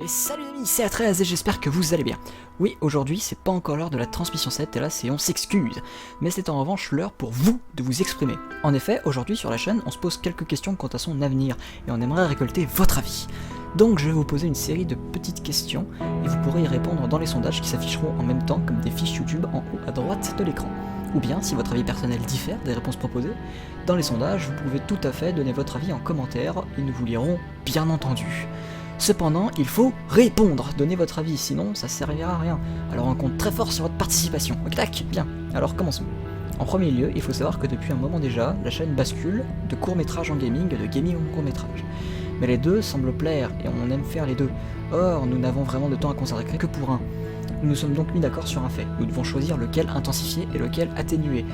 Et salut les amis, c'est A13 et j'espère que vous allez bien. Oui, aujourd'hui c'est pas encore l'heure de la transmission 7 et là c'est on s'excuse, mais c'est en revanche l'heure pour vous de vous exprimer. En effet, aujourd'hui sur la chaîne on se pose quelques questions quant à son avenir et on aimerait récolter votre avis. Donc je vais vous poser une série de petites questions et vous pourrez y répondre dans les sondages qui s'afficheront en même temps comme des fiches YouTube en haut à droite de l'écran. Ou bien, si votre avis personnel diffère des réponses proposées, dans les sondages vous pouvez tout à fait donner votre avis en commentaire et nous vous lirons bien entendu. Cependant, il faut répondre, donnez votre avis, sinon ça servira à rien. Alors on compte très fort sur votre participation. Ok, tac, bien. Alors commençons. En premier lieu, il faut savoir que depuis un moment déjà, la chaîne bascule de court-métrage en gaming et de gaming en court-métrage. Mais les deux semblent plaire et on aime faire les deux. Or, nous n'avons vraiment de temps à consacrer que pour un. Nous nous sommes donc mis d'accord sur un fait. Nous devons choisir lequel intensifier et lequel atténuer.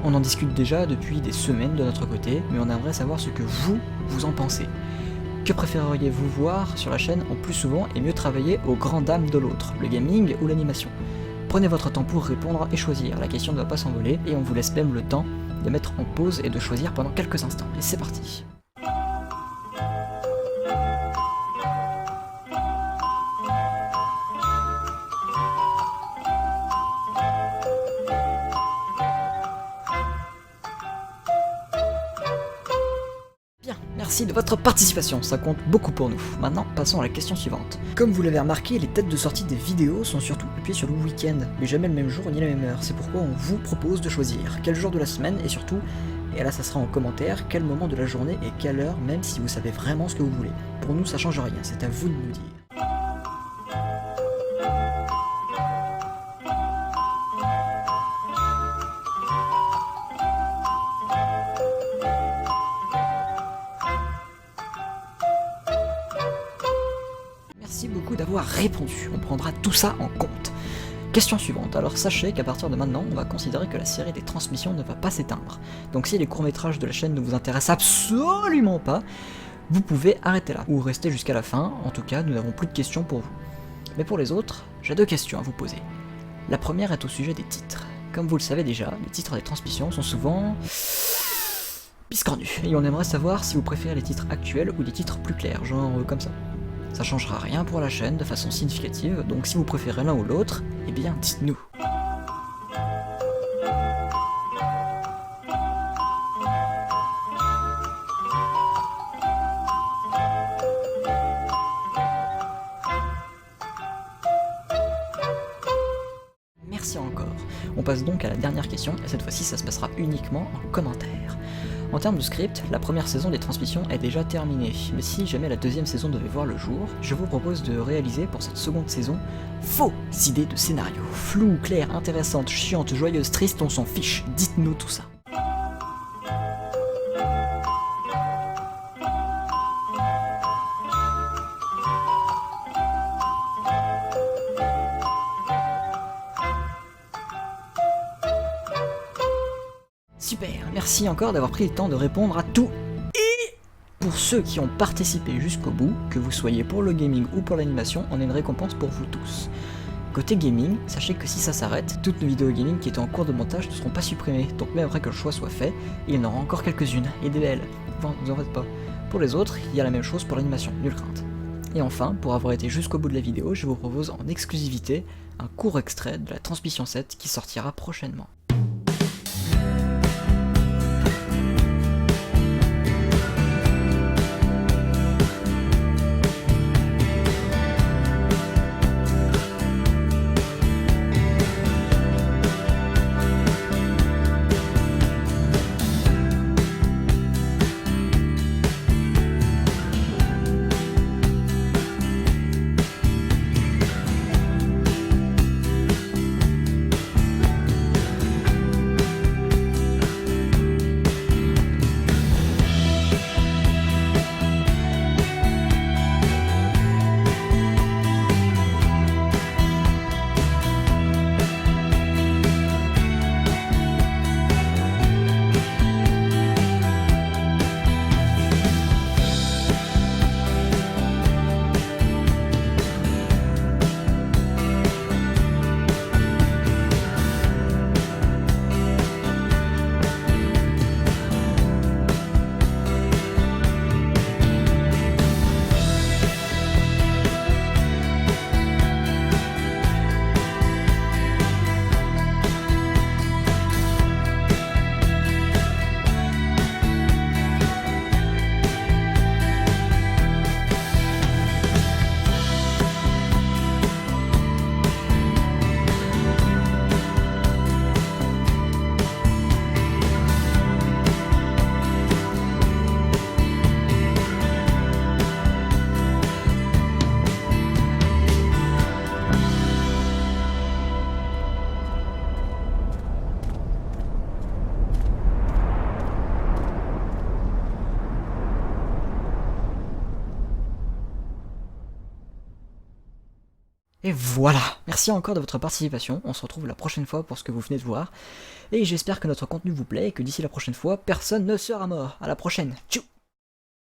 On en discute déjà depuis des semaines de notre côté, mais on aimerait savoir ce que vous en pensez. Que préféreriez-vous voir sur la chaîne en plus souvent et mieux travailler aux grandes dames de l'autre, le gaming ou l'animation? Prenez votre temps pour répondre et choisir, la question ne va pas s'envoler et on vous laisse même le temps de mettre en pause et de choisir pendant quelques instants. Et c'est parti. Merci de votre participation, ça compte beaucoup pour nous. Maintenant, passons à la question suivante. Comme vous l'avez remarqué, les dates de sortie des vidéos sont surtout appuyées sur le week-end, mais jamais le même jour ni la même heure. C'est pourquoi on vous propose de choisir quel jour de la semaine et surtout, et là ça sera en commentaire, quel moment de la journée et quelle heure, même si vous savez vraiment ce que vous voulez. Pour nous, ça change rien, c'est à vous de nous dire. Merci beaucoup d'avoir répondu, on prendra tout ça en compte. Question suivante, alors sachez qu'à partir de maintenant, on va considérer que la série des transmissions ne va pas s'éteindre. Donc si les courts-métrages de la chaîne ne vous intéressent absolument pas, vous pouvez arrêter là, ou rester jusqu'à la fin, en tout cas nous n'avons plus de questions pour vous. Mais pour les autres, j'ai deux questions à vous poser. La première est au sujet des titres. Comme vous le savez déjà, les titres des transmissions sont souvent biscornus, et on aimerait savoir si vous préférez les titres actuels ou des titres plus clairs, genre comme ça. Ça changera rien pour la chaîne de façon significative, donc si vous préférez l'un ou l'autre, eh bien dites-nous. Merci encore. On passe donc à la dernière question, et cette fois-ci ça se passera uniquement en commentaire. En termes de script, la première saison des transmissions est déjà terminée, mais si jamais la deuxième saison devait voir le jour, je vous propose de réaliser pour cette seconde saison vos idées de scénario. Floues, claires, intéressantes, chiantes, joyeuses, tristes, on s'en fiche, dites-nous tout ça. Super, merci encore d'avoir pris le temps de répondre à tout. Et pour ceux qui ont participé jusqu'au bout, que vous soyez pour le gaming ou pour l'animation, on a une récompense pour vous tous. Côté gaming, sachez que si ça s'arrête, toutes nos vidéos gaming qui étaient en cours de montage ne seront pas supprimées, donc même après que le choix soit fait, il y en aura encore quelques-unes, et des belles. Enfin, vous en faites pas. Pour les autres, il y a la même chose pour l'animation, nulle crainte. Et enfin, pour avoir été jusqu'au bout de la vidéo, je vous propose en exclusivité un court extrait de la transmission 7 qui sortira prochainement. Et voilà, merci encore de votre participation, on se retrouve la prochaine fois pour ce que vous venez de voir, et j'espère que notre contenu vous plaît et que d'ici la prochaine fois, personne ne sera mort. À la prochaine, tchou.